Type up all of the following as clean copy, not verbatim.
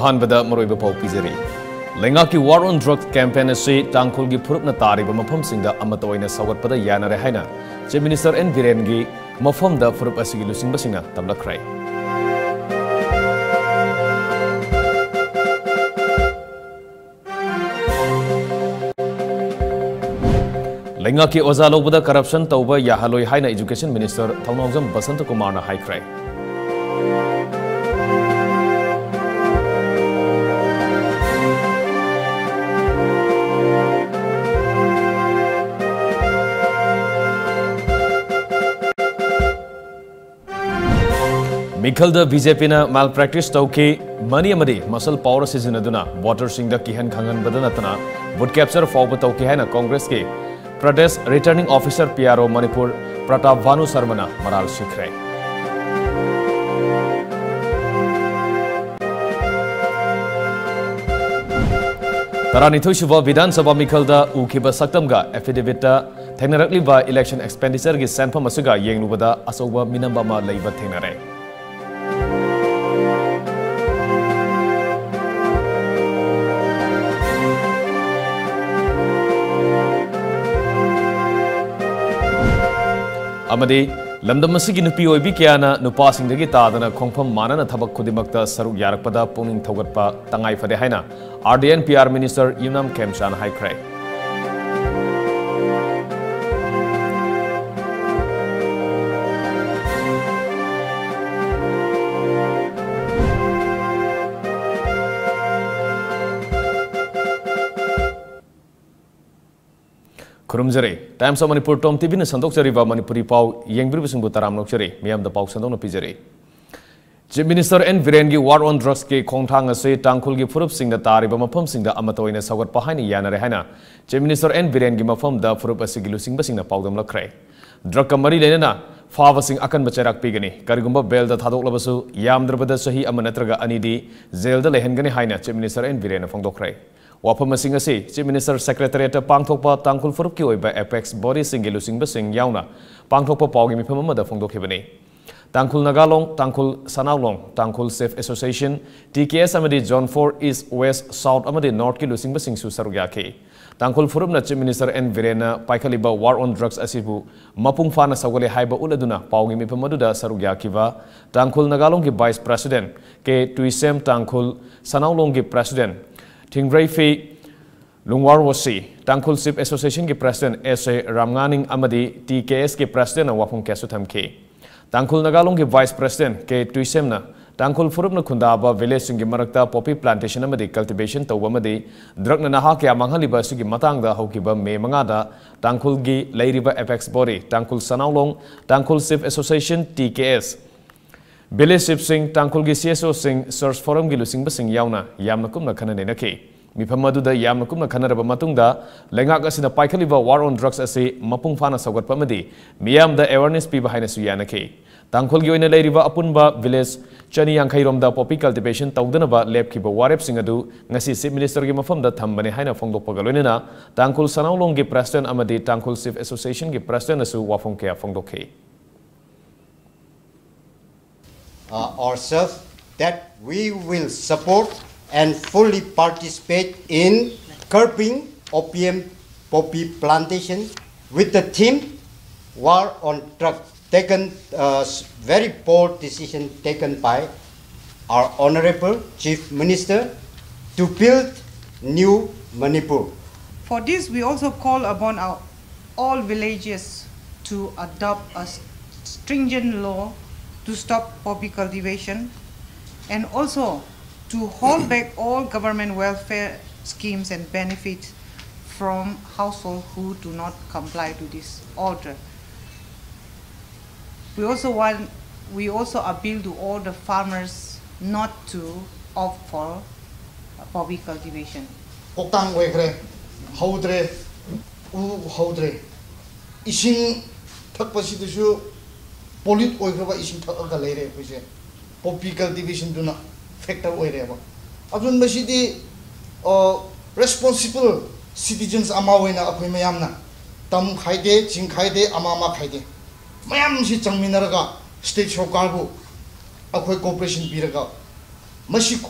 अहानबदा मरोइबा पाउ पिजरी लेंगा की वार ऑन ड्रग्स कैंपेन असी तांखुल की फुरुपना तारिबा मफमसिंगदा अमत ओइना सवगतपदा यानरे हाइना चीफ मिनिस्टर एन बीरेन की मफमदा फुरुप असिगी लुसिंगबसिंगा तमलखराई लेंगा की ओजा लोबदा करप्शन तौबा याहलोय हाइना एजुकेशन मिनिस्टर थौनोंजम बसंत कुमार ना हाइख्राई मिखल बीजेपी माल प्रैक्टिस तौकी मनी मसल पावर सिजनदुना वोटर सिंह किहन खंगन नतना वोट कैप्चर फाउब तौकी है कांग्रेस के प्रदेश returning officer PRO Manipur Pratap Bhanu Sharma मराल शिखरे तरानिथुब विधानसभा मिखल उखिब सक्तमगा एफिडेविट थेंगनरक्लिब इलेक्शन एक्सपेंडिचर की सेंफम येंगलुबदा अचौब मिनम थेंगनरे अमदी लमदम असिगी नुपी ओइबी क्याना नुपासिंगदगी तादना खोंफम मानना थबक खुदिमक्ता सरुक यारकपदा पुनिंग थौगतपा तंगाई फदे हाइना RD and PR minister Yumnam Khemchand हाइख्राई खुरुमजरे Times of Manipur TOM TV ने संदोक्चरीबा मणिपुरी पाउ येंगबिरबसिंगबु तराम नोक्चरी मियामदा पाउ संदोंना पिजरे चीफ मिनिस्टर एन बीरेन की वार ऑन ड्रग्स के खोंथांग असे टांगखुल की फुरुप सिंगदा तारिबा मफम सिंगदा अमतोइना सगत पहाइनी यानरे हाइना चीफ मिनिस्टर एन बीरेन की मफम दा फुरुप असे गिलुसिंगबसिंगना पाउदम लखरे ड्रग का मरी लेना फाबसिंग अकन बचराक पिगनी करिगुंबा बेल दा थादोकलबसु यामद्रबदा सही अम नत्रगा अनिदी जेल दा लेहनगनी हाइना चीफ मिनिस्टर एन बीरेन फोंदोखरे वाफम चीफ मिनिस्टर सेक्रेटरीट पांथोप तांखुल फुरुप की एपेक्स बॉडी लुसिंग याउना पांथोप पाउगी मिफम फोंदोखिबनी तांखुल नगालोंग तांखुल सनाउलोंग तांखुल सेफ association TKS zone 4 east west south north की लुसिंग सरुक याखी तांखुल फुरुपना चीफ मिनिस्टर एन बीरेन पाइखलिबा वार ऑन ड्रग्स असिबु मपुंग फाना सगले हाइबा उलदुना पाउगी मिफम सरुक याखिबा तांखुल नगालोंग की वाइस प्रेसिडेंट के टुइसेम तांखुल सनाउलोंग की प्रेसिडेंट थिंग्रैफी लुंगवारवसी तांखुल सिप एसोसिएशन की प्रेसिडेंट एस.ए. रामगानिंग अमदी टीकेएस के प्रेसिडेंट वाफुम कैसु थमखे तांखुल नगालोंग की वाइस प्रेसिडेंट के टुइसेमना तांखुल फुरुपना खुंदाबा विलेज सिंह की मरक्ता पॉपी प्लांटेशन अमदी कल्टिवेशन तौबमदी ड्रग्न नहा क्या मांगलिबा सिगी मतांगदा हौकिबा मे मंगादा तांखुल की लैरिबा एपेक्स बॉडी तांखुल सनाउलोंग तांखुल सिप एसोसिएशन टीकेएस विलेज सिप सिंह तांखुल की सीएसओ सिंह सर्च फोरम की लुसिंग बसिंग याउना यामना कुमना खननेनखी मिफम अदुदा यामना कुमना खनरबा मतुंगदा लेंगाक असिना पाइखलिबा वार ऑन ड्रग्स असी मपुंग फाना सौगतपमदी मियामदा अवेयरनेस पीबा हाइनसु यानखी तांखुल की ओइना लैरिबा अपुनबा विलेज चनी यांखैरोमदा पॉपी कल्टिवेशन तौदनबा लेपखिबा वारेपसिंग अदु ngasi चीफ मिनिस्टर की मफमदा थंबने हाइना फोंदोकपगा लोइना तांखुल सनाउलोंग की प्रेसिडेंट अमदी तांखुल सिफ एसोसिएशन की प्रेसिडेंट असु वाफों के फोंदोखे ourselves that we will support and fully participate in curbing opium poppy plantation with the theme war on drugs. Taken very bold decision taken by our honorable chief minister to build new Manipur. For this, we also call upon all villages to adopt a stringent law to stop poppy cultivation and also to hold back all government welfare schemes and benefits from households who do not comply to this order. We also appeal to all the farmers not to opt for poppy cultivation. Oktang wekre, haudre, haudre. Ising thakpasidusu pollute oikraba ising thakaga leire koise. Poppy cultivation do not factor oireba. Adun masidi responsible citizens amawaina akhoi mayamna tam khaide ching khaide amama khaide. Mayam si changminaraga state sarkar bu akhoi cooperation piraga masi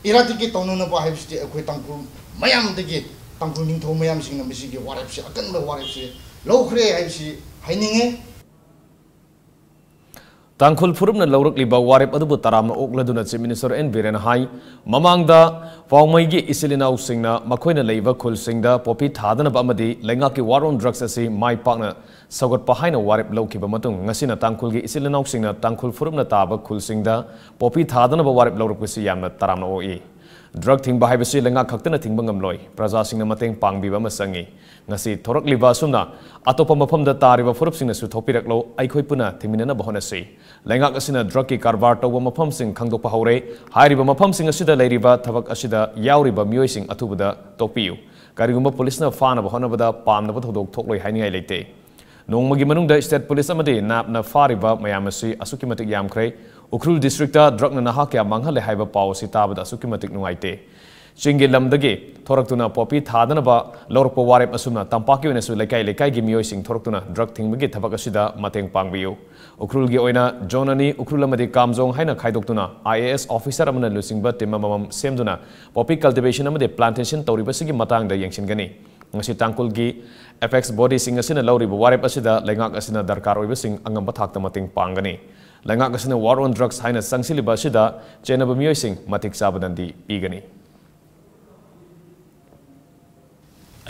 eradicate tawna ba haibsi akhoi tangkul mayam degi tangkul ningtho mayam singna misi gi warapsi akan ba warapsi lokhre haibsi haininge Tangkhul Furumna Lawrak Liba Warep Adubu Taramna Okladuna Chief Minister N. Biren Hai Mamangda Pawmaigi Isilina Singna Makoina Leva Kul Singda Popi Thadana Bamadi Lengaki War on Drugs Asi My Partner Sagot Pahina Warep Loki Bamatung Ngasina Tangkhulgi Isilina Singna Tangkhul Furumna Taba Kul Singda Popi Thadana Warep Lawrak Wisi Yamna Taramna OE Drug Thing Bahibasi Lenga Kaktana Thing Bangamloy Praza Singna Mateng Pang Biba Masangi Ngasi Thorak Liba Sumna Atopa Mapamda Tariba Furup Singna Sutopirak Lo Aikoi Puna Timina Bahonasi Lengak asina drug ki karbar tawba mafam sing khangdokpa haure hairiba mafam sing asida leiriba thabak asida yauriba miyoi sing athubada topiu karigumba police na fana bahonabada pamna thodok thokloi haingai leite nongmagi manungda state police amadi napna fariba mayamasi asuki matik yamkhre ukrul district ta drug na naha kya manghale haiba paw sitabada asuki matik nuaite Chingi lamdagi thoraktuna popi thadana ba lorpo warep asumna tampaki wenesu lekai gi miyoi sing thoraktuna drug thingmagi thabak asida mateng pangbiu ukrul gi oina jonani ukrul amadi kamjong haina khaidoktuna IAS officer amana lusingba timamam semduna popi cultivation amade plantation tawriba sigi matangda yengsingani ngasi tangkul gi FX body sing asina lawriba warep asida lengak asina darkar oiba sing angamba thakta mateng pangani lengak asina war on drugs haina sangsiliba asida chenaba miyoi sing matik sabadandi pigani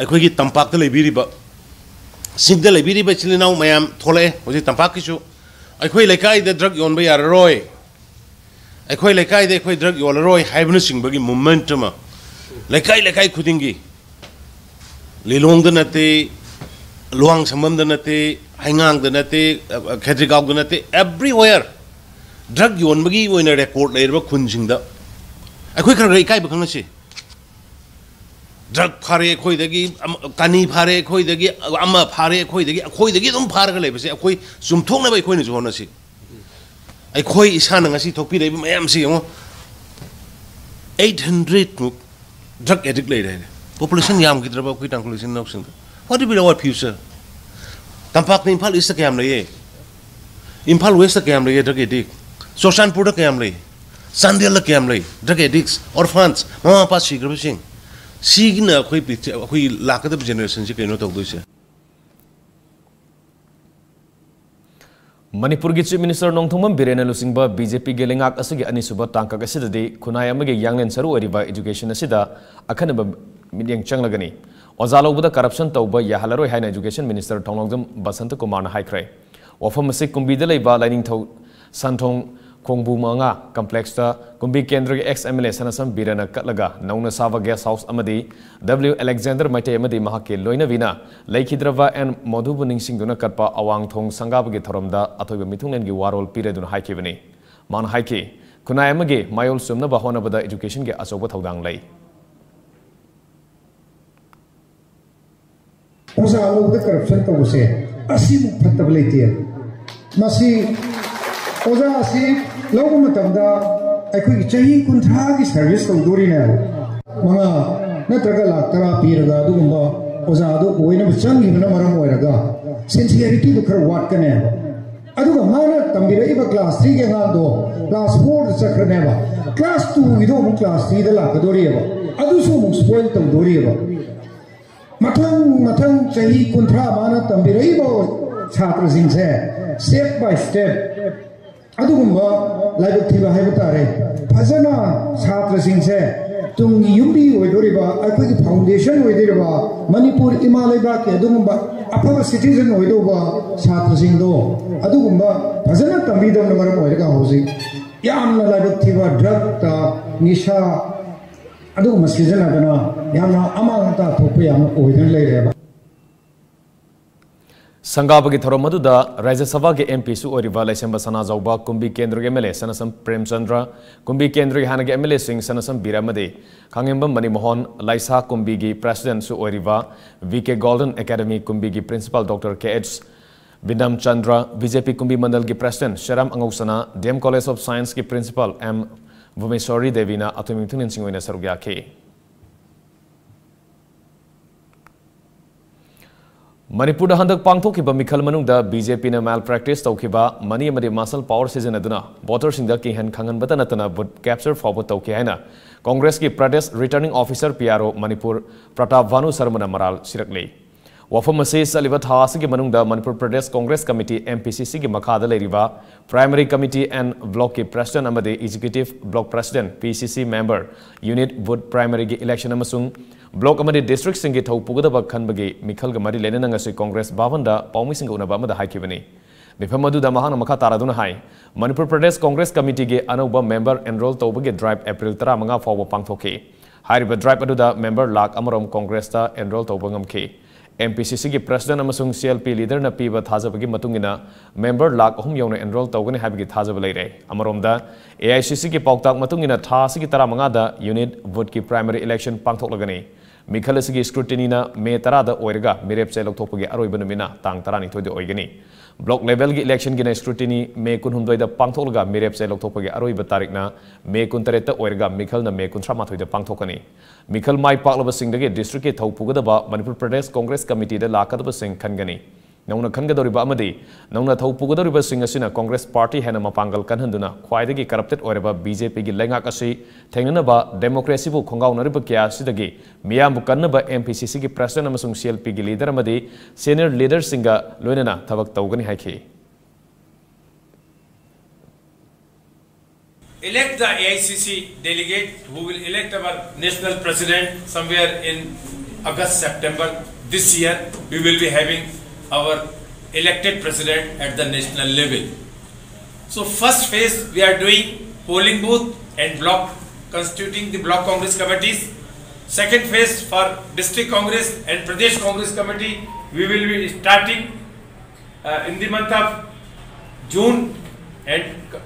अखोई तंपाक लेबीरीब सिंग लेबीरीब चिलिनाउ मयाम थोले होजी तंपाक किसु अखोई लेकाई दे drug योन बे यारोय अखोई लेकाई दे अखोई drug योलरोय हाइबन सिंगबगी मोमेंटम लेकाई खुदिंगी लिलोंग द नते लुआंग समम द नते हाइंगांग द नते खेद्रिगाव द नते एवरीवेयर ड्रग योनबगी ओइना रिकॉर्ड लेरब खुनजिंग द अखोई खर इकाई बखनसी drug phare khoi dagi kani phare khoi dagi amma phare khoi dagi dum phar ga lebase khoi sum thong na bai khoi ni jona si ai khoi isa na ngasi thokpi dai mayam si ngo 800 mu drug addict le dai population yam gidra ba khoi tangkulation nok sing what will be our future tampak ni Impal East ka yam le ye Impal West ka yam le ye drug addict Soshanpur ka yam le Sandel ka yam le drug addicts orphans mama pa si gra sing Signa koi lakada generation si kaino tawdu se Manipur gi Chief Minister Nongthomam Birena Lusingba BJP ge lengak asigi anisuba tangka asidadi khunai amage yanglen saru oriba education asida akhanaba midyang changlagani ozalobda corruption tawba yahalaroi haina education minister Thonglongdam Basant Kumar na haikrai wafam asik kumbida leiba lining thaw santhong Kongbu Manga complex ta Kumbi Kendra ex MLA Sanasam Birana Katlaga Nauna Sava Guest House Amadi W Alexander Mate Amadi Mahake Loina Vina Laikidrava and Modubuning Singuna Katpa Awang Thong Sangabagi Thoramda Atoba Mitunan gi Warol Piredun Haikivani Man Haiki Kunayamage Mayol Sumna Bahona Bada Education ge Asoba Thodang Lay Osa the corruption to say Asimu Patability Masi Oza asi logo matamda aikoi chahi kunthra gi service tawduri ne manga natraga laktara piraga dugumba oza do oina changi bana maram oiraga sincerity do khar wat kane aduga mana tambira iba class 3 ge ngal do class 4 chakrane ba class 2 ido mu class 3 da lakadori ba adu su mu spoil tawduri ba mathang chahi kunthra mana tambira iba chhatra sing se step by step adugumba laibak thiba haibutare phajana chhatra singse tungi yumbi oidoriba akoi foundation oidiriba Manipur imalaiba ke adugumba afaba citizen oidoba chhatra singdo adugumba phajana tambidam namaram oiraga hoji yamna laibak thiba drug ta nisha adugumba season adana yamna amanta thokpa yamna oidan leireba Sangabagi Thoromaduda, Raja Sabha ke MP su oriva Laisamba Sana Zauba, Kumbi Kendra MLA Sanasam Prem Chandra, Kumbi Kendra Hanage MLA Singh Sanasam Biramade, Kangembam Mani Mohon, Laisa Kumbigi President su oriva, VK Golden Academy Kumbigi Principal Dr. KH Bindam Chandra, BJP Kumbi Mandal ki President Sharam Angosana, DM College of Science ki Principal M Vumeswari Devina Atumitunin Singwina Sarugya K. Manipur handak pangthokiba mikhal manungda BJP na malpractice tawkiba money amadi muscle power season aduna voters singda kihan khangan bata natana vote capture forward tawki haina Congress ki Pradesh returning officer PRO Manipur Pratap Vanu Sarmana Maral sirakle wafam ase saliba tha asigi manungda Manipur Pradesh Congress Committee MPCC ki makhada leiriba primary committee and block ki president amadi executive block president PCC member unit vote primary ki election amasung block amadi district singi thau pugadaba khanbagi mikhal ga mari lenana ngasi Congress bhavanda paumi singa unaba amada haikibani mifam aduda mahana makha taraduna hai Manipur Pradesh Congress Committee ge anauba member enroll tawbagi drive April 15 fawba pangthoki hariba drive aduda member lak amarom Congress ta enroll tawbangam ki MPCC ki president amasung CLP leader na piba thajabagi matungina member lak ahum yawna enroll tawgani habagi thajaba leire amaromda AICC ki pauktak matungina tha sigi 15 da unit vote ki primary election pangthoklagani mikhal asigi scrutiny na May 10 da oiraga mirep che lokthopagi aroiba numina tang 12 de oigani block level ki election gi na scrutiny May 19 da pangthoklaga mirep che lokthopagi aroiba tarik na May 13 ta oiraga mikhal na May 13 da pangthokani mikhal mai paklaba singdagi district ki thau pugadaba Manipur Pradesh Congress Committee da lakadaba sing khangani nauna khangadoriba amadi nauna thau pugadoriba sing asina Congress Party hena mapangal kanhanduna khwaidagi corrupted oiraba BJP gi lengak asi thengnaba democracy bu khongaunariba kya sidagi miyam bu kannaba MPCC gi president amasung CLP gi leader amadi senior leader singa loinana thabak tawgani haikhi elect the AICC delegate who will elect our national president somewhere in August September this year. We will be having our elected president at the national level. So first phase we are doing polling booth and block, constituting the block Congress committees. Second phase for district Congress and Pradesh Congress committee we will be starting in the month of June and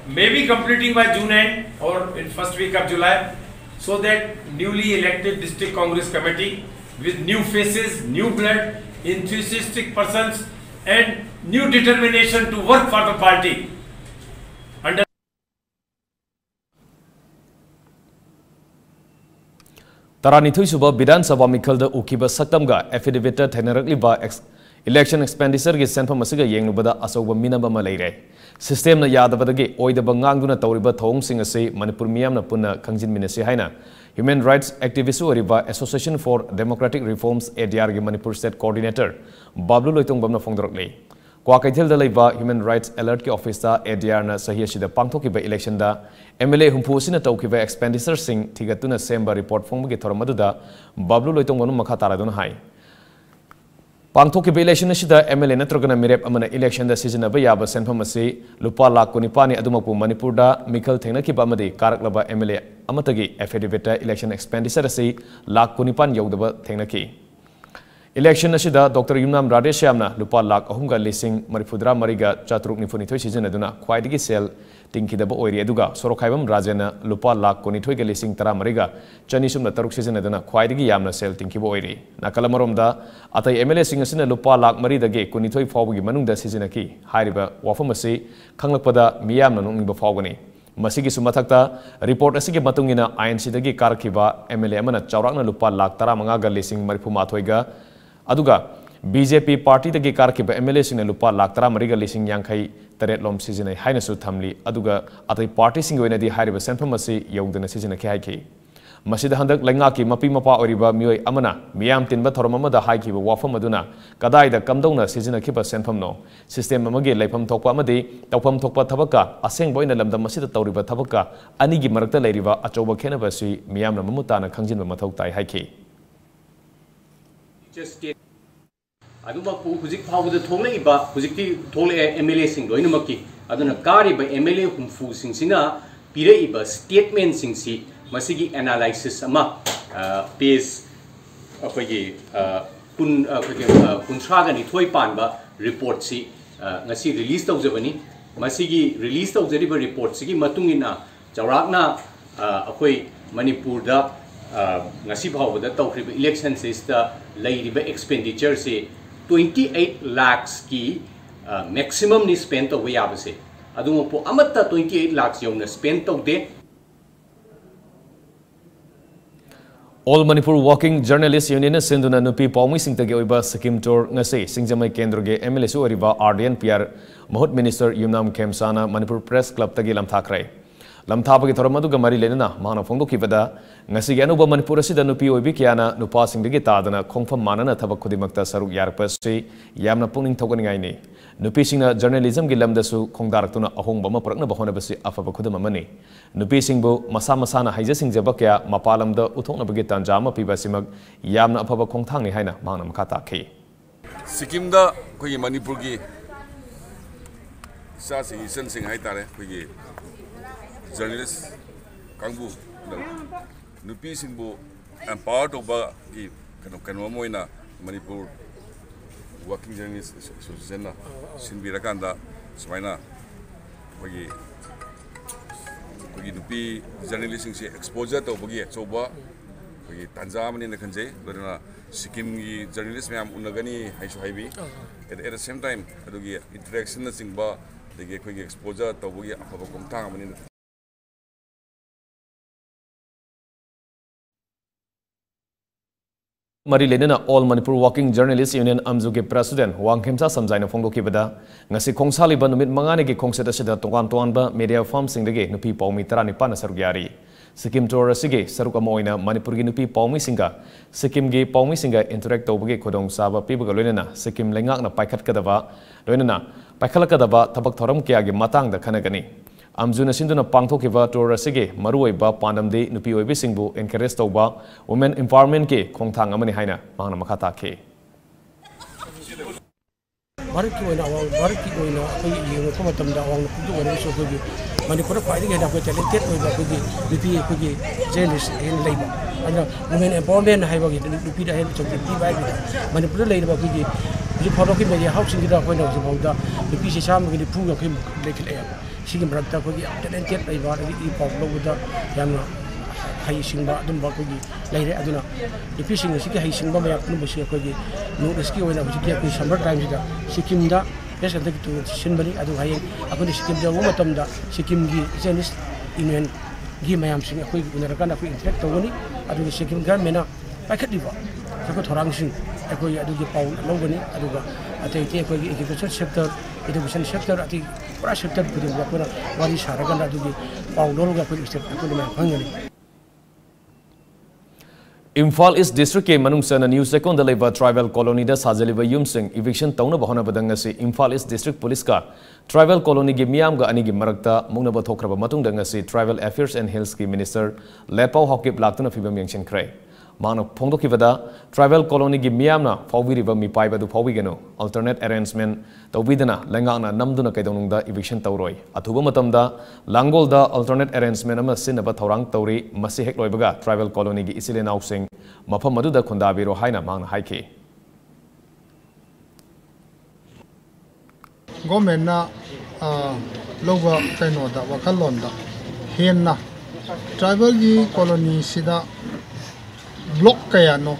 maybe completing by June end or in first week of July, so that newly elected district Congress committee with new faces, new blood, enthusiastic persons and new determination to work for the party. Under Taranithui suba Bidhan Sabha mikhal da ukiba saktamga affidavit thainarakliba election expenditure gi senfam asiga yengnubada asoba minaba ma leire system na yadabadagi oidaba ngangduna tawriba thong sing ase Manipur miyam na punna khangjin minase haina Human Rights Activist Oriba Association for Democratic Reforms ADR gi Manipur State Coordinator Bablu Loitongbam na phongdorakle kwa kaithel da leiba Human Rights Alert ki office ta ADR na sahi asida pangthokiba election da MLA humpu sina tawkiba expenditure sing thigatuna semba report phongba gi thoramadu da Bablu Loitongbam makha taraduna hai Pangthokiba election asida MLA natragana mirep amana election da seasonaba yaba senfam ase lupa lakh 19 adumapu Manipur da mikhal thengnakiba amadi karaklaba MLA amatagi affidavit election expenditure ase lakh 19 yaudaba thengnaki election asida Dr. Yumnam Radeshyamna lupa lakh 3,000 mariga chatruk nifunithoi season aduna khwaidigi sel tingkidaba oiri aduga sorokhaibam rajana lupa lakh 19,000 mariga chanisumna taruk season aduna khwaidigi yamna sel tingkiba oiri nakalamaromda atai MLA sing asina lupa lakh 3 dage 19 fawbagi manungda season ki hairiba wafam ase khanglakpada miyamna nungniba fawgani masigi sumathakta report asigi matungina INC dagi karkiba MLA amana chaurakna lupa lakh 15 ga lising marifumathoi ga aduga BJP party dagi karkiba MLA singna lupa lakh 13 ga lising yankhai taret lom season ai haina su thamli aduga atai party sing oina di hairiba senfam ase yaudana season ki haiki masida handak lenga ki mapi mapa oriba mioi amana miyam tinba thorom amada haikiba wafam aduna kadai da kamdongna season ki ba senfam no system amage laifam thokpa amadi tawfam thokpa thabaka aseng boina lamda masida tawriba thabaka ani gi marakta leiriba achoba khena ba si miyam na mamutana khangjinba mathau tai haiki अदुमकु हुजिक फावद थोलेइबा हुजिकि थोले MLA सिंग लोइनमकि अदुना कारिबा MLA हुमफु सिंसिना पिरेइबा स्टेटमेंट सिंसि मसिगी एनालाइसिस अमा पेज अखोगी कुंथ्रागनि थोइ पानबा रिपोर्ट सि ngasi release तौजबनी मसिगी release तौजरिबा रिपोर्ट सिगी मतुंगिना चौराकना अखोई मणिपुर दा ngasi फावद तौख्रिबा इलेक्शन सिस्टा लैरिबा एक्सपेंडिचर से 28 lakhs की maximum ni spend to we abase adum po amatta 28 lakhs yong na spend to de All Manipur Working Journalists Union Sinduna Nupi Paumi Singtagi Oiba Sikkim Tour Ngasi Singjamai Kendroge MLSU Oriba RDN PR Mahut Minister Yumnam Khemsana Manipur Press Club Tagi Lam Thakrai Lam Thapagi Thoramadu Gamari Lenina Mana Fongo Kivada Ngasi Ganuba Manipur Sida Nupi Oibi Kiana Nupa Singdagi Tadana Kongfam Manana Tabakudimakta Saruk Yarpasi Yamna Puning Toganigaini Nupi Singna Journalism Gilamdasu Kongdaratuna Ahong Bama Prakna Bahonabasi Afabakudamani Nupi Singbo Masa Masana Haja Singjabakia Mapalam the Utona Bagita Jama Pibasimag Yamna Apaba Kongtangi Haina Manam Kataki Sikkim da Kuyi Manipur gi Sasi Sensing Haitare Kuyi journalist Kangbu Nupi Singbo empowered over the Kanomoina Manipur Working Journalists Association Sinbirakanda Smaina Kuyi Nupi journalists exposure to Bugi Soba Tanzam in the Kanjay, Sikkim journalists may Unagani Haishu at the same time, interaction Singba, they get quick exposure to Bugi Apakomtang in Mari Lenina All Manipur Working Journalists Union Amzuge President Wang Khemsa Samjaina Fongo Kibada Ngasi Kongsali ba numit mangani gi kongseta sida tongan tonba media farm singdege nupi paumi tarani pana sarugyari Sikkim tour asige saruka moina Manipur gi nupi paumi singa Sikkim gi paumi singa interact tawbage khodong saba pibaga loinana Sikkim lengak na paikhat kadaba loinana paikhala kadaba tabak thoram kya gi matang da khanagani Amjuna Sinduna Pangthokiba tour asige maruoiba pandamde nupi oibe singbu encourage tawba women empowerment ke khongthang amani haina mangna makhata ke Bariki oina awang bariki oina koi yengo koma tamda awang kudu oina so koi Manipur fighting heda koi talented oiba koi nupi koi journalist en leiba ana women empowerment haiba gi nupi da hen chokti bai bi Manipur leiba koi ji photo ki media housing gi da koi no jibauda nupi se sam gi pu ga koi lekil e sigim rakta koi talented leiba i pop loguda yamna hai singba dum ba koi leire aduna nupi sing si hai singba ma yaknu busi koi no riski oina busi ki summer time da Sikkim da yes and to Sinbari adu hayeng akuni Sikkim da umatam da Sikkim gi journalist union gi mayam sing akoi unarakan akoi interact tawani adu Sikkim gan mena pakhadiba ko thorang sing akoi adu gi paul logani adu ga atei te akoi education sector ati pura sector pudi ga pura wari saragan adu gi paul log ga puri sector akoi ma hangani Imphal East District ke manungsana New Second Deliver Tribal Colony da Sajaliba Yumsing Eviction Tauna Bahana Badangasi Imphal East District Police ka Tribal Colony gi Miam ga Anigi Marakta Mungnaba Thokraba Matung Dangasi Tribal Affairs and Hills ki Minister Lepau Hokip Laktuna Fibam Yangshin Krai Mana Pongdo Kivada Tribal Colony gi Miamna Fawiriba Mi Pai Badu Fawigano Alternate Arrangement Tawidana Langana Namduna Kaidonungda Eviction Tauroi Atuba Matamda Langolda Alternate Arrangement ama Sinaba Taurang Tauri Masi Hekloibaga Tribal Colony gi Isilen Ausing Mafam Maduda Kundabiro Haina Mang Haiki Government na lowa kaino da wakalon da henna tribal gi colony sida block kaya no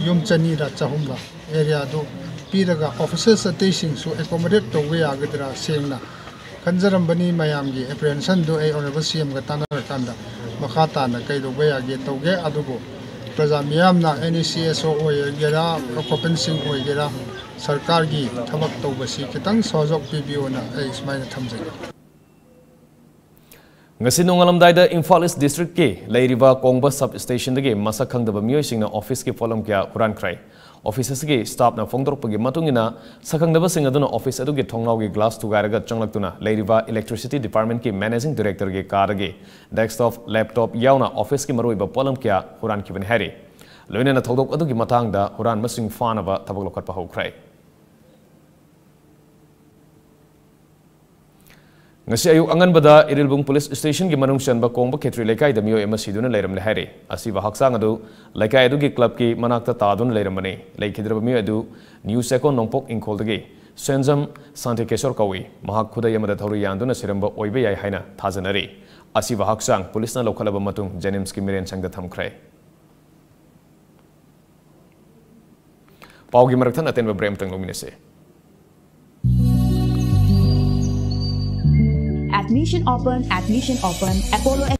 yum chani da chahumla area do piraga officers attention so accommodate to we agadra sengna kanjaram bani mayam gi apprehension do ai honorable CM ga tanar kanda makhata na kai do we age to ge adugo praja miyam na NCSO oi gera compensing oi gera sarkar gi thabak to basi kitang sojok PBO na ai ismaina thamjai Ngasi nongalamdai da Imphal East District ke Lairiba Kongba Substation dage masa khangdaba miyoi singna office ke folam kya huran krai offices ke staff na phongdorp pagi matungina sakhangdaba sing aduna office adu ge thongnaw ge glass tugaraga changlaktuna Lairiba Electricity Department ke Managing Director ge karage desktop laptop yauna office ke maroiba folam kya huran kiben hari loinena thodok adu ge matang da huran masing fanaba tabak lokhat pa hokrai Ngasi ayuk angan bada Irilbung Police Station ki manungsan ba Kongba Khetri Lekai da miyoi ama siduna leiram le hari asiba haksang adu Lekai adu ki club ki manakta tadun leiram bani leikidraba miyoi adu New Second Nongpok Inkol dagi Senjam Sante Kesor kawi mahak khuda yamada thori yanduna siramba oibe yai haina thajanari asiba haksang police na lokhalaba matung Jenims ki miren changda thamkhrai Paugi maraktan aten ba brem tang luminese Admission open, Apollo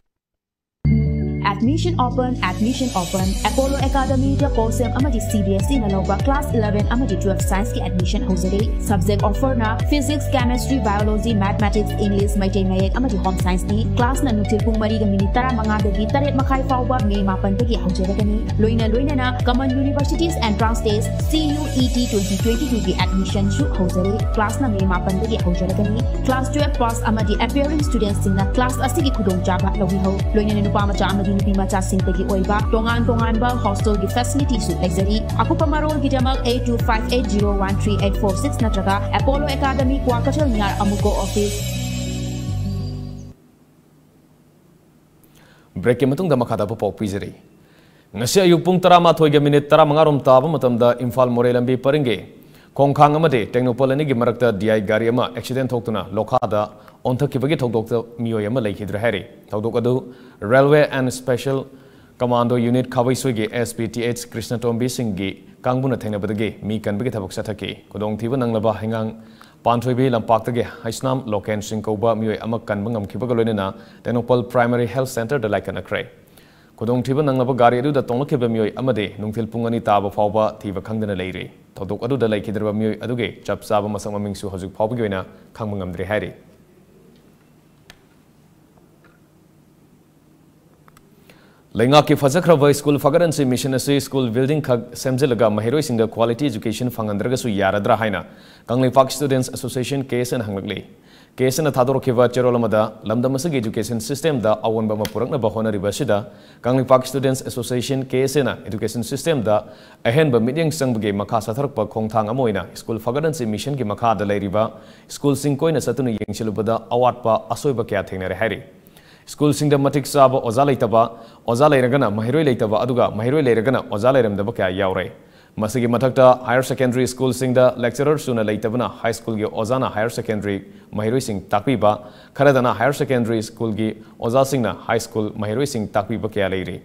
admission open Apollo Academy the Posem amadi CBSE na lawba class 11 amadi 12 science ki admission hosere subject offer na physics chemistry biology mathematics English maitai mayek amadi home science ni class na nutil pung mari ga minute 15 dagi 8 makai fawba May 8 dagi hosere loina na common universities entrance test CUET 2022 ki admission shu hosere class na May 8 dagi hosere class 12 pass amadi appearing students sing na class asigi khudong jaba lawi ho loina ne nupa macha amadi nupi macha sing tagi oiba tongan ba hostel gi facilities su luxury akupa marol gi jamal 8258013846 natraga Apollo Academy Kwakatal nyar amuko office break ke matung da makada pa pok pizeri ngasi ayuk pung 13 ga minute 15 rom taba matamda Imphal Moray lambi paringe Kongkhang amade Technopol ani gi marakta DI gari ama accident thoktuna lokhada onthakibagi thokdokta miyoy ama lekhidra hari thokdok adu Railway and Special Commando Unit Khawaisoi SPTH Krishna Tombi Singh gi kangbuna thengnabadagi mi kanbagi thabak sathaki kodong thiba nanglaba hingang Panthoibi lampaktage Haisnam Loken Singh Koba miyoy ama kanbangam khibaga loinena Technopol Primary Health Center da laikan akrai kodong thiba nanglaba gari adu da tonglakhiba miyoy amade nungthil pungani taba fawba thiba khangdana leire thokdok adu da laikhidraba miyoy aduge chap chaba masang mamingsu hojik fawbagi oina khangmangamdre hari Lenga ki fajakrava school fagaransi mission ase school building khag semjelaga mahiroi singda quality education fangandraga su yaradra haina Kanglipak Students Association KSN hanglakle KSN thadorkhiba cherolamada lamdamasagi education system da awonba mapurakna bahona ribasida Kanglipak Students Association KSN education system da ahenba midyang sangbage makha satharpa khongthang amoina school fagaransi mission ki makha da leiriba school singkoina satunu yengchilubada awatpa asoiba kya thengnare hari School sing the matik saba oza leitaba oza leiragana mahiroi leitaba aduga mahiroi leiragana oza leiramdaba kya yaure masigi mathakta higher secondary school sing the lecturer suna leitabana high school gi ozana higher secondary mahiroi sing takpiba kharadana higher secondary school gi oza singna high school mahiroi sing takpiba kya leiri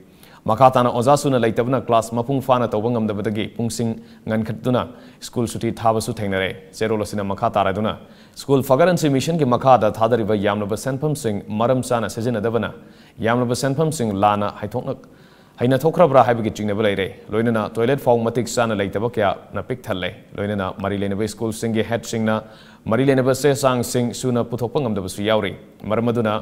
makhatana oza suna leitabana class mapung fana tawbangam dabadagi pungsing ngankhatuna school suti thabasu thengnare serolosina makhatara School fagaransi mission ki makhada thadariba yamnaba senpham sing maram sana sejinadabana yamnaba senpham sing lana haina thokrabra haibagi chingneba leire loinana toilet form matik sana leitaba kya na pik thalle loinana mari leneba school sing gi head sing na mari leneba se sang sing suna puthokpa ngamdaba su yauri maramaduna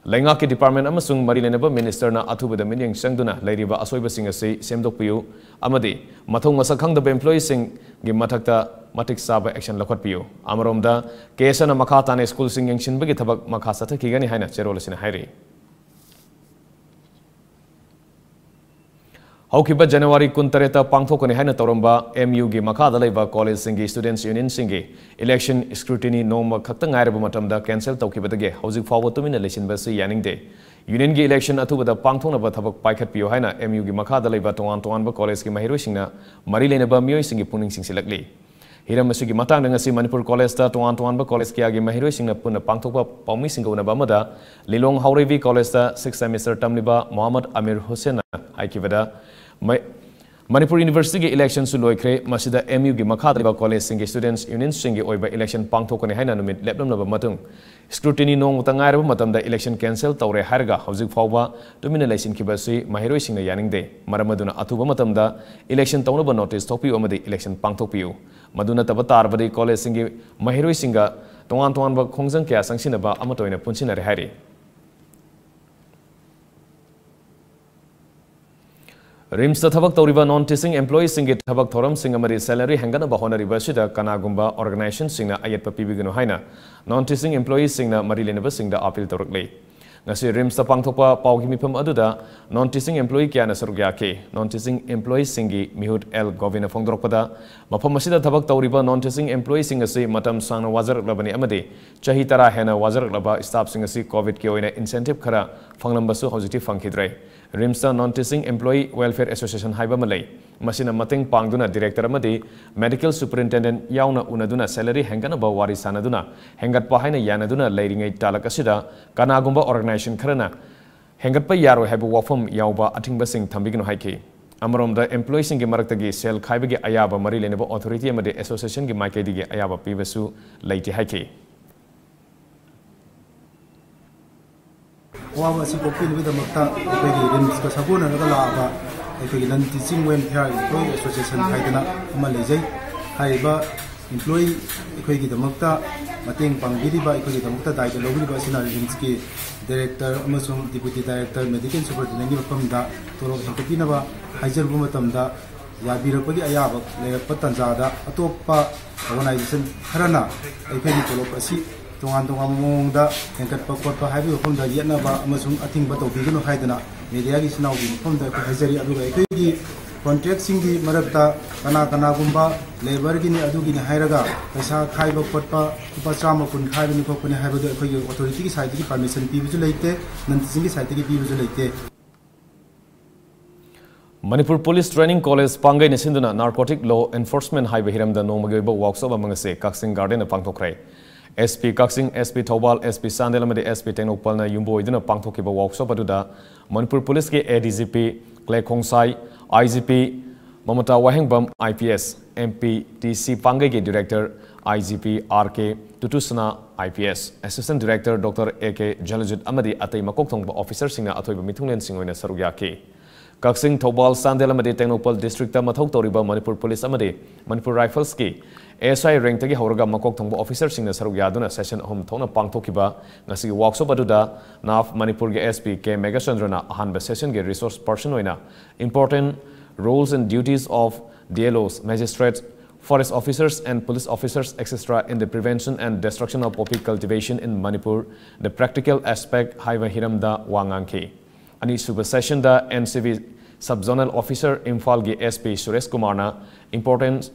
Lenga ki department amasung mari leneba minister na athubada minyang sangduna leiriba asoiba sing ase semdokpiu amadi mathong masakhang da employee sing gi mathakta matik saba action lakhatpiu amaromda kesana makhatane school sing yangshin bagi thabak makha sathakigani haina cherolsina hairi Haukiba January 13 pangthokani haina toromba MU gi makhada leiba college singi students union singi election scrutiny norm khakta ngairaba matamda cancel tawkibadage hojik fawba tumina lesinba se yaningde union gi election athubada pangthonaba thabak paikhatpiu haina MU gi makhada leiba tongan ba college gi mahiroi singna mari lenaba mioi singi puning singsilakli hiramasugi matang ngasi Manipur college ta tongan ba college kya gi mahiroi singna punna pangthokba paumi singona bamada Lilong Haurevi college ta 6th semester tamliba Muhammad Amir Hussein aikibada Manipur University ki election su loikre masida MU ki makhadriba college singi students union singi oiba election pangthokani haina numit leplamlaba matung scrutiny nong utangairaba matamda election cancel tawre harga hojik fawba tumina leisin kibasi mahiroi singna yaningde maramaduna athuba matamda election tawnaba notice thokpiu amadi election pangthokpiu maduna tabatar college singi mahiroi singa tongan ba khongjang kya sangsinaba amatoina punsinare hari Rims the Thabak Toriba non-teaching employees sing it Thabak Thoram sing amari salary hangana bahona ribasida kanagumba organization singna ayat papibigano haina non-teaching employees singna mari leneba singda appeal torokle ngasi Rims the pangthokpa pawgi mipam aduda non-teaching employee kyana sarugya ke non-teaching employees singi mihut L Govina Fongdrokpada mapam masida Thabak Toriba non-teaching employees singasi matam sangna wazar labani amade chahi tara hena wazar laba staff singasi covid ke oina incentive khara phanglambasu hojiti phangkhidrai Rimsta Non-Teaching Employee Welfare Association haiba malay masina mating pangduna director amadi medical superintendent yauna unaduna salary hengana ba wari sanaduna hengat pa haina yanaduna leiringai talak asida kanagumba organization kharana hengat pa yaro haiba wafam yauba athingba sing thambigino haike Amarom employees in Gimaratagi sell Kaibagi Ayaba Marilenebo Authority and the Association Gimaiki Ayaba Pivasu Lady Hike. अवाब असी कोक्पिनबदमक्ता अखोगी RIMS का सगोनरगा लाबा अखोगी non teaching welfare employ association हाइदना अमा लेजै हाइबा employ अखोगी दमक्ता Matang पांगबिरिबा अखोगी दमक्ता दायित्व लौबिरिबा सिना रिम्स की डायरेक्टर अमसुंग डिप्यूटी डायरेक्टर मेडिकल सुपरटेंडेंट की मफमदा तोलब हेंकपिनबा हाइजरबु मतमदा याबिरपगी अयाब लेरप तंजादा अतोप्पा ऑर्गेनाइजेशन खरना अखोगी तोलब असी तोंगान तोंगान मोंगदा हेंकटपा कोटपा हाइबि मफमदा येनबा अमसुंग अथिंगबा तौबिगनो हाइदना मीडिया की सिनाउगी मफमदा अखोई हाइजरी अदुगा अखोगी कॉन्ट्रैक्ट सिंगी मरक्ता कना कनागुंबा लेबर की अदुगी हाइरगा पैसा खाइब खोटपा लुपा चामा कुन खाइबनि खोपनि हाइबदो अखोई अथॉरिटी की साइड की परमिशन पीबजु लेते नंतिसिंग की साइड की पीबजु लेते Manipur Police Training College Pangai Nisinduna Narcotic Law Enforcement Highway Hiramda Nomagaiba workshop amangase Kaksing Garden Pangthokrai SP Kaksing SP Thobal SP Sandelamade SP Tenokpalna Yumbo iduna Pangthokiba workshop aduda Manipur Police ke ADGP Clay Khongsai IGP Mamata Wahengbam IPS MPTC Pangai ke Director IGP RK Tutusana IPS Assistant Director Dr. AK Jalajit Amadi Atai Makok Thongba Officer Singa Athoiba Mithunglen Singoina Sarugyaki Kaksing Thobal Sandelamade Tenokpal District Mathok Toriba Manipur Police Amade Manipur Rifles ki ASI rank tagi Horaga Makok Thongba Officer Singa Sarugyaduna Session Home Thona Pangthokiba Ngasi workshop aduda Naf Manipur ge SP K Megashandrana Ahanba Session ge resource person oina important roles and duties of DLOs, magistrates, forest officers and police officers etc. in the prevention and destruction of poppy cultivation in Manipur, the practical aspect Haiva Hiramda Wanganki. Ani Super Session da NCV Subzonal Officer Imphal ge SP Suresh Kumarna important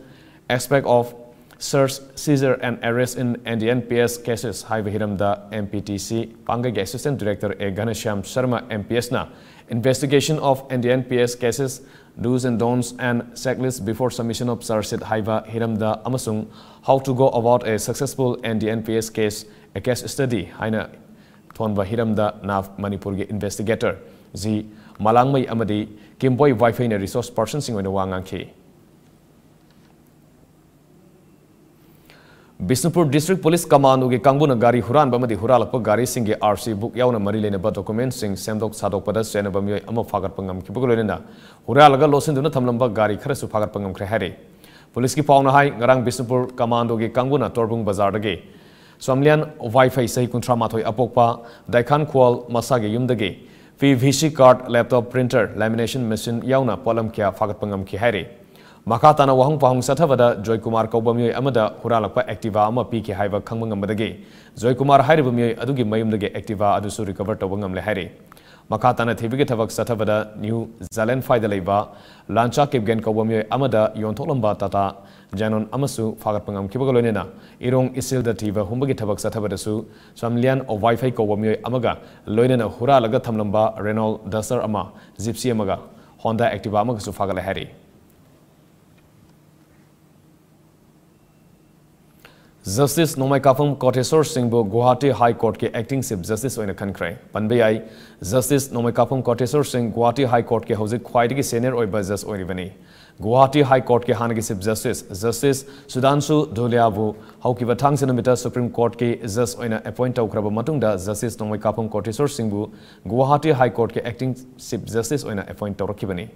aspect of search, seizure and arrest in NDNPS cases Haiva Hiramda MPTC Pangai ge Assistant Director A Ganesham Sharma MPS na investigation of NDNPS cases do's and don'ts and checklist before submission of search at Haiva Hiramda Amasung how to go about a successful NDNPS case a case study Haina Thonba Hiramda Nav Manipur ge investigator Z Malangmai Amadi Kimboy Wi-Fi na resource person singona Wangangki Bisnupur District Police Command ugi Kangbuna Gari Huran Bamadi Huralapa Gari Singi RC book Yauna Marilene ba documents sing Semdok Sadok Pada Senabami Ama Fagar Pangam Kipulina Huralaga Losinduna Tamlamba Gari Karasu Fagar Pangam Krehari Police ki Pauna Hai Ngarang Bisnupur Command ugi Kangbuna Torbung Bazar dage Somlian Wi-Fi Sai Kuntramatoi Apokpa Daikan Kwal Masagi Yumdage VC card laptop printer lamination machine Yauna Polam Kia Fagar Pangam Kihari Makatana Wahang Pahung Satavada, Joy Kumar Kaubami Amada, Huralapa Activa Ama Piki Haiva Kangmangam Badage, Joy Kumar Hairibumi, Adugi Mayum the Activa Adusu recovered to Wangam Lehari. Makatana Tivigitavak Satavada, New Zalen Faideleva, Lancha Kibgen Kaubami Amada, Yontolamba Tata, Janon Amasu, Fagarpangam Kibagolina, Irong Isilda Tiva, Humbagitavak Satavadasu, Samlian of Wi-Fi Kaubami Amaga, Loinana Huralaga Tamlamba, Renault Duster Ama, Zipsi Amaga, Honda Activa Amagasu Fagalahari. Justice Nomai Kafam Kotesor Singbo Guwahati High Court ke Acting Chief Justice oina khankrai panbei Justice Nomai Kafam Kotesor Singh Guwahati High Court ke hauzik khwaidagi senior oiba judge oiribani Guwahati High Court ke hanagi Chief Justice Sudanshu Dholiabu haukiba thangsinamita Supreme Court ke judge oina appoint taukraba matungda Justice Nomai Kafam Kotesor Singhbu Guwahati High Court ke Acting Chief Justice oina appoint taurakibani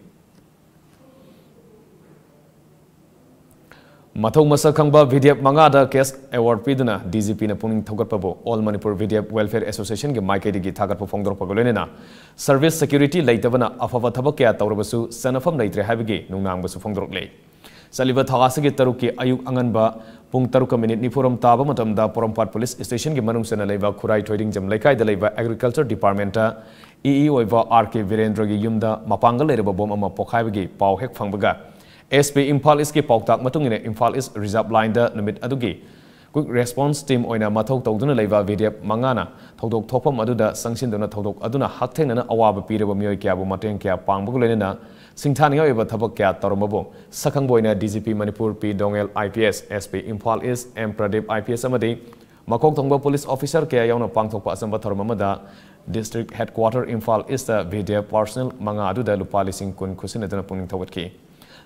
Mathau Masa Khangba Vidya Mangada Case Award Piduna DGP na puning thogatpabo All Manipur Vidya Welfare Association ge Maikedi gi thagatpo phongdor pagolena Service Security Leitabana Afava Thabak kya tawrabasu sanafam leitre habige nungnangbasu phongdorok lei Saliba Thawasigi Taruki Ayuk Anganba Pung Taruka minute Nipuram Taba Matamda Porampat Police Station ge manung sena leiba Khurai Trading Jam Laikai da leiba Agriculture Department EE oiva RK Virendra gi yumda mapangal leiraba bom ama pokhaibagi pau hek phangbaga SP Imphal East ke pautak matungina Imphal East Reserve Line da numit adugi Quick Response Team oina mathau tawduna leiba video mangana thodok thopam aduda sangsinduna thodok aduna hakthengna awaba piraba mioi kya bu mateng kya pangbugulena singthani oiba thabak kya taromabo sakhangboina DGP Manipur P Dongel IPS SP Imphal East M Pradeep IPS amadi makok thongba police officer kya yauna pangthokpa asamba tharomamada District Headquarter Imphal East video personal manga aduda lupa lising kun khusinaduna puning thawatki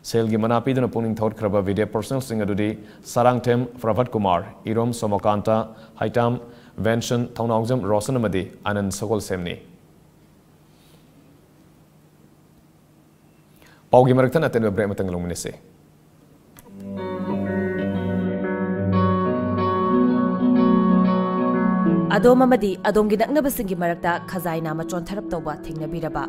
Selgi Manapi duna puning thawat kraba video personal singadudi Sarangthem Pravat Kumar Irom Somokanta Haitam Vention Thaunongzam Rosanamadi Anand Sokol Semni Paugi maraktan aten break matang longminese. Adom amadi adom ginak na basingi marakta khazai nama chon tharap tawba thingna biraba.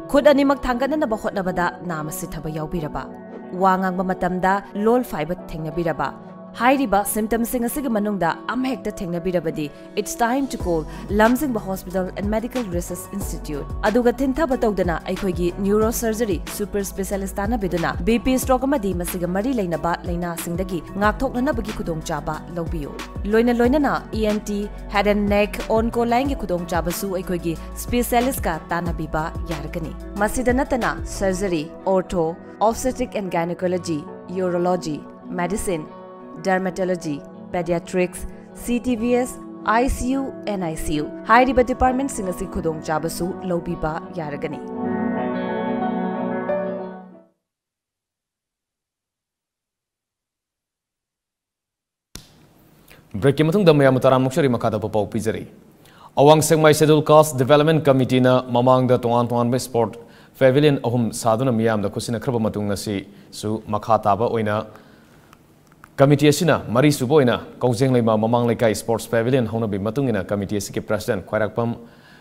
Khud animak thangana na bahot na bada nama sithaba yaw biraba. Wangang ba matamda lol fiber thingna biraba. Hairiba symptoms sing asig manungda amhekta thengna birabadi. It's time to call Lamjingba Hospital and Medical Research Institute. Aduga thinta batawdana aikhoigi neurosurgery super specialist ana biduna BP stroke amadi masiga mari leinaba leina singdagi ngakthokna bagi khudong chaba lawbiyo. Loina na ENT head and neck onco line gi khudong chaba su aikhoigi specialist ka tanabiba yargani. Masida natana surgery, ortho, obstetric and gynecology, urology, medicine, dermatology, pediatrics, CTVS, ICU, and NICU. High riba department singasi khudong chabasu lobiba yaragani. Break matung damaya mutaram mukshari makada papau pizari. Awang Sengmai Schedule Cost Development Committee na mamang da tuan sport pavilion ahum saduna miyam da kusina kraba matung nasi su makata ba oina Committee asina mari suboina kaujeng lema mamang lekai sports pavilion hona bi matungina committee asiki president khairakpam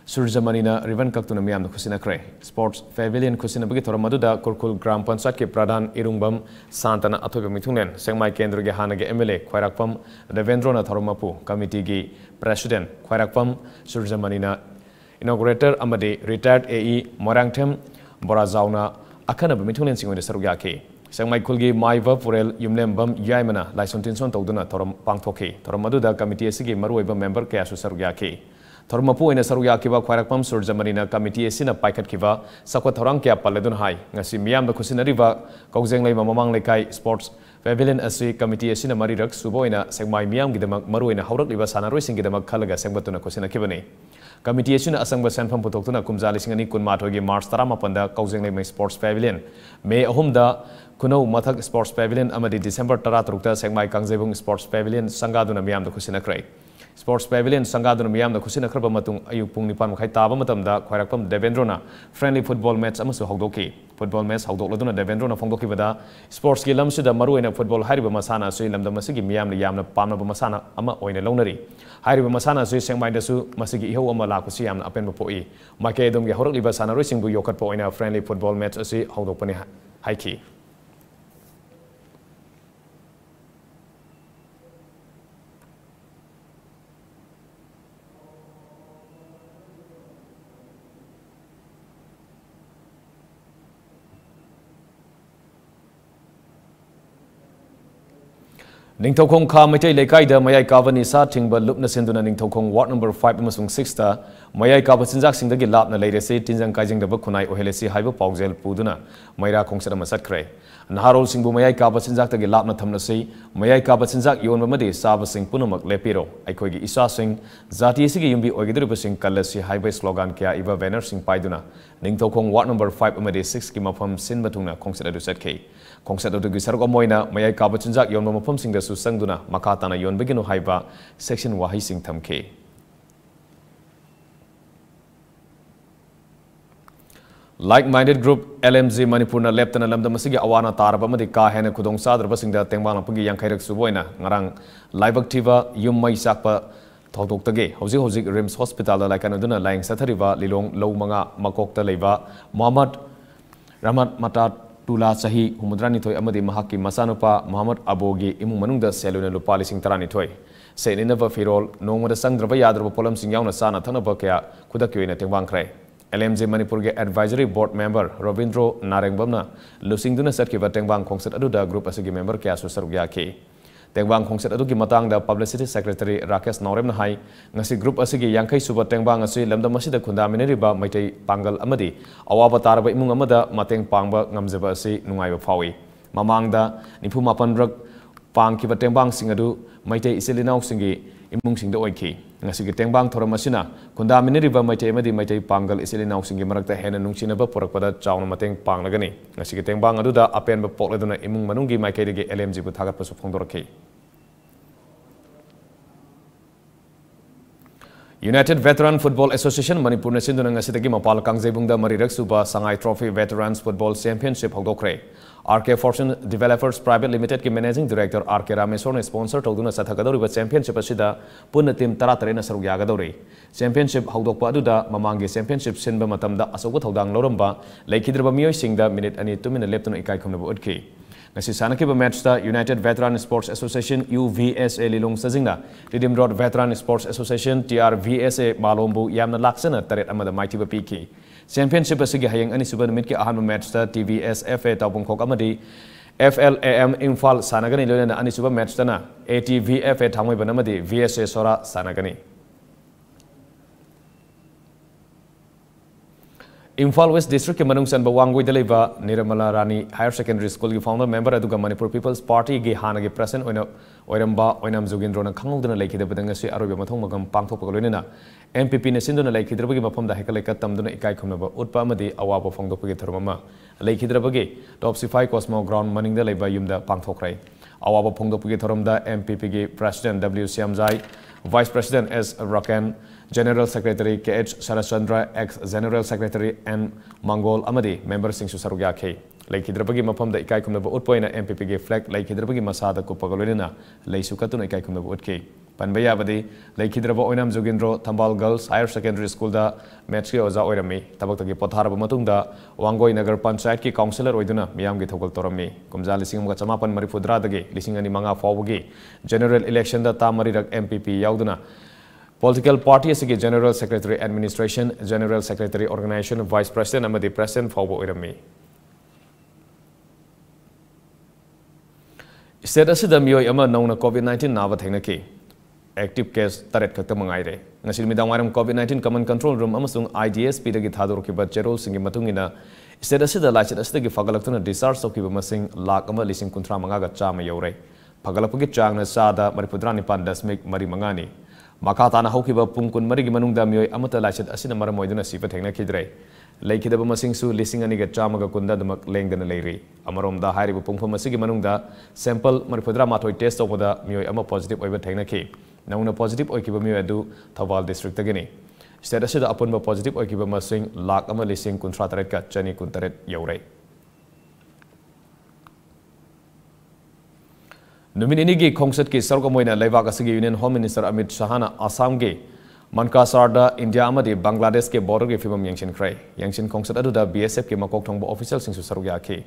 surjamanina rivan kaktuna miyam khusina kre sports pavilion khusina bagi thora maduda kurkul gram panchayat ke pradhan irungbam santana athobe mithunen sengmai kendra ge hanage MLA khairakpam devendrona thoromapu committee gi president khairakpam surjamanina inaugurator amade retired AE morangthem borazauna akhana bi mithunen singone sarugya ke Sengmai kulgi maiva purel yumlembam yaimana laisontinson tawduna thoram pangthoki thoram maduda committee asigi maruiba member kaya su sarugya ki thormapu ina sarugya kiba khairakpam surjamanina committee asina paikhat kiba sakwa thorang kya paledun hai ngasi miyam da khusinariba kaujeng lei mamang lekai sports pavilion asi committee asina marirak suboina sengmai miyam gidamak maruina haurak liba sanaroi singgidamak khalaga sengbatuna khusina kibani Committee asina asangba senfam putoktuna kumjali singani kunmathogi March 18 da kaujeng lei sports pavilion May ahumda Kuno Mathak Sports Pavilion amadi December 13 ta Sengmai Kangjebung Sports Pavilion sangaduna miyam da khusina krai Sports Pavilion sangaduna miyam da khusina khraba matung ayuk pung 9 makhai taba matamda khairakpam Devendrona friendly football match amasu hawdoki football match hawdokladuna Devendrona phongdoki bada sports gi lamsida maruina football hariba masana sui lamda masigi miyam na yamna pamna ba masana ama oina lonari hariba masana sui Sengmai da su masigi iho ama lakusi yamna apen ba poi makai dum gi horak liba sana roi singbu yokat po oina friendly football match asi hawdokpani haiki Ningthokong Kha Maitai Lekai da Mayai Kavani Sa Thingba Lupna Sinduna Ningthokong Ward number 5 amasung 6 ta Mayai Kava Sinjak Singdagi Lapna Leirese Tinjang Kaijing da Khunai Ohelesi Haiba Paujel Puduna Maira Khongsada Masatkre Naharol Singbu Mayai Kava Sinjak tagi Lapna Thamnasi Mayai Kava Sinjak Yonba Madi Saba Sing Punamak Lepiro Aikoigi Isa Sing Zati Sigi Yumbi Oigidruba Sing Kalasi Haiba slogan kya Iba Banner Sing Paiduna Ningthokong Ward number 5 amadi 6 ki mafam sin batungna Khongsada du Satke Khongsada du Gisargo Moina Mayai Kava Sinjak Yonba mafam Sing da su sangduna makatana yon beginu haiba section wahi sing thamke like-minded group LMZ Manipurna leptana lamda masigi awana taraba madi ka hena khudong sadra singda tengbang lapgi yankairak suboina ngarang laibak thiba yum mai sakpa thodok tage hoji Rims Hospital la laikana duna laing sathariba lilong low manga makokta leiba Muhammad Rahmat Matat Tula Sahi Humudrani Toy Amadi Mahaki Masanupa Muhammad Abogi Imung Manungda Seluna Lupali Sing Tarani Toy Say Nineva Firol No Mother Sang Dravayadra Polam Sing Yauna Sana Tanabakya Kudakuina Tengwang Kray LMZ Manipur Advisory Board Member Robindro Narengbamna Lusing Duna Satkiva Tengbang Kongsat Aduda Group Asigi Member Kiasu Sarugya Tengbang Kongsat Aduki Matang da Publicity Secretary Rakesh Norem Nahai Ngasi Group Asigi Yankai Suba Tengbang Asi Lamda Masida Kundamineriba Maitai Pangal Amadi Awaba Taraba Imung Amada Mateng Pangba Ngamzaba Asi Nungaiba Fawi Mamangda Nipu Mapanrak Pang Kiva Tengbang Singadu Maitai Isilinau Singi Imung Singda Oiki Ngasi Tengbang Thoramasina Kundamineriba Maitai Amadi Maitai Pangal Isilinau Singi Marakta Hena Nungsinaba Purakpada Chauna Mateng Panglagani Ngasi Tengbang Aduda Apen Bapokladuna Imung Manungi Maikai LMG Butagat Pasupongdoraki United Veteran Football Association Manipur Nasinduna ngasidagi mapal kangjebungda marirak suba Sangai Trophy Veterans Football Championship hogdokre. RK Fortune Developers Private Limited ki Managing Director RK Rameswar ne sponsor tawduna sathagadoriba championship asida punna team 13 na saruk yagadori. Championship hogdokpa aduda mamangi championship sinba matamda asoba thodang loramba laikhidraba miyoi singda minute ani 2 minute leptuna ikai khumnabu utki. Ngasi sanakiba match da United Veteran Sports Association UVSA lilong sajingna Redeem Road Veteran Sports Association TRVSA malombu yamna laksana taret amada maitiba piki. Championship asigi hayang ani suba numit ki ahanba match da TVSFA tabung khok amadi FLAM Imphal sanagani loina ani suba match da na ATVFA thamoi banamadi VSA Sora sanagani. Imphal West District ke manung san bawangoi deliva Nirmala Rani Higher Secondary School ki founder member aduga Manipur People's Party gi hana gi president oina oiramba oinam Jogindro na khangudna laikhida badanga si arobi mathong magam pangthok pagloina MPP ne sinduna laikhidrabagi mafamda hekaleka tamduna ikai khumnaba utpa amadi awaba phongdopagi tharmama laikhidrabagi top 5 Cosmo Ground maningda leiba yumda pangthokrai awaba phongdopagi tharmda MPP gi president W Siamjai Vice President S Rakan General Secretary KH Sarachandra, ex-General Secretary N Mangol Amadi, member Singh Susarugya K. Laikhidrabagi mafam da ikai kumna utpoina MPP ge flag laikhidrabagi masada ko pagolina laisukatuna ikai kumna utke. Panbaya badi laikhidraba oinam Jogindro Thambal Girls Higher Secondary School da match ke oza oirami tabak potharaba matungda Wangoi Nagar Panchayat ki councillor oiduna miyam ge thogol torami kumja lising mga chamapan marifudra dage lising ani manga fawgi general election da tamari rak MPP yauduna Political Party asigi General Secretary Administration, General Secretary Organization, Vice President amadi President fawbo oirami. State asida miyoi ama nauna COVID-19 nava thainaki. Active case taret khakta mangaire. Ngasi midang waram COVID-19 Common Control Room amasung IDSP dagi thadorkiba cherol singi matungina state asida lachit asida gi fagalaktuna discharge sokiba masing lakh ama lising kunthra mangaga chama yore. Fagalapagi changna sada maripudra nipan dasmik mari mangani. Makatana hokiba pungkun marigi manungda miyoi amata lachit asina maramoiduna sifa thengna khidre. Laikhidaba masingsu lising aniga chamaga kunda damak lengdana leiri. Amaromda hairiba pungpham asigi manungda sample maripudra mathoi test tawbada miyoi ama positive oiba thengna khi. Nauna positive oikiba miyoi adu Thawal district tagini. State asida apunba positive oikiba masing lakh ama lising kunthra taret ka chani kuntaret yaurai. Numini gi khongsat ki sargamoina leibak asigi Union Home Minister Amit Shahana Assam ge Mankasarda India amadi Bangladesh ke border ge fibam yangshin krai yangshin khongsat aduda BSF ke makok thongba official singsu sarugya ke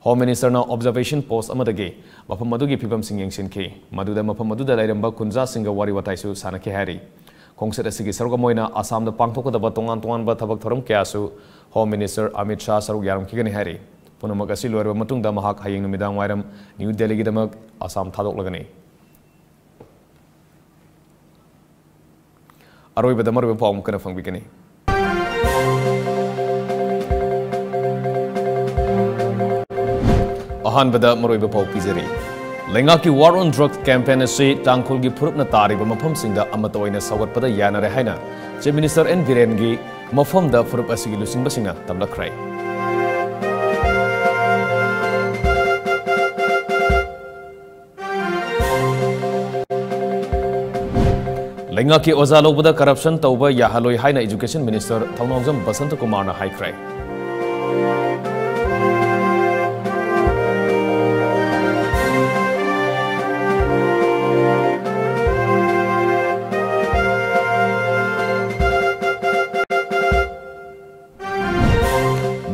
Home Minister na observation post amadage mafam madu gi fibam sing yangshin ke maduda mafam maduda lairamba kunja singa wari wataisu sanake hari khongsat asigi sargamoina Assam da pangthok da tongan tongan ba thabak thoram kyasu Home Minister Amit Shah sarugyaram ki gani hari Punamak asi luar matung da mahak haying numidang wairam New Delhi gidamak Assam thadok lagani. Aroi badamar bepa umkana fang bikini. Ahan bada maroi bepa pizeri. Lenga ki war on drugs campaign asi tangkul gi phurup na tari ba mafam singda amatoina sawat pada yana re haina. Chief Minister N Viren gi mafam da phurup asi gi lusing basingna tamlakrai. Lenga ki oza lobada corruption tauba yahaloi haina Education Minister Thaunawjam Basant Kumar na haikrai.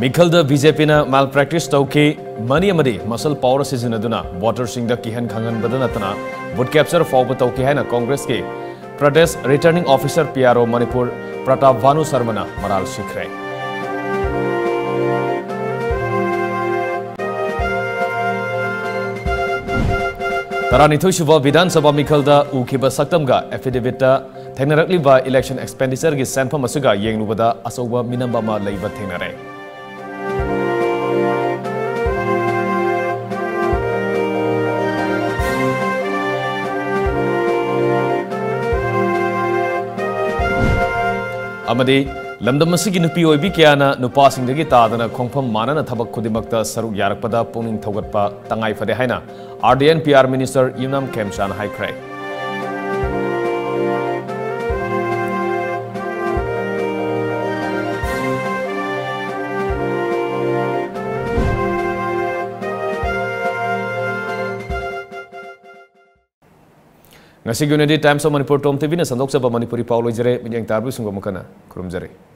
Mikhalda BJP na malpractice tauki money amadi muscle power sizinaduna voter singda kihan khangan badanatana vote capture fawba tauki haina Congress ke Pradesh Returning Officer PRO Manipur Pratap Vanu Sarmana Maral Shikre. Tarani Thushuva Vidhan Sabha Mikhalda Ukiba Saktamga affidavita Thengnarakli ba election expenditure gi sanpa masuga yenglubada asoba minamba ma leiba thengnare. Amadi lamdam asigi nupi oibi kyana nupa singdagi tadana khongpham manana thabak khudimakta saruk yarakpada puning thogatpa tangai phade haina RDN PR Minister Yunam Kemchan haikrai ngasi gunadi Times of Manipur TOMTV na sandok sa Manipuri Paulo jere minyang tarbu sungguh mukana kurum jere.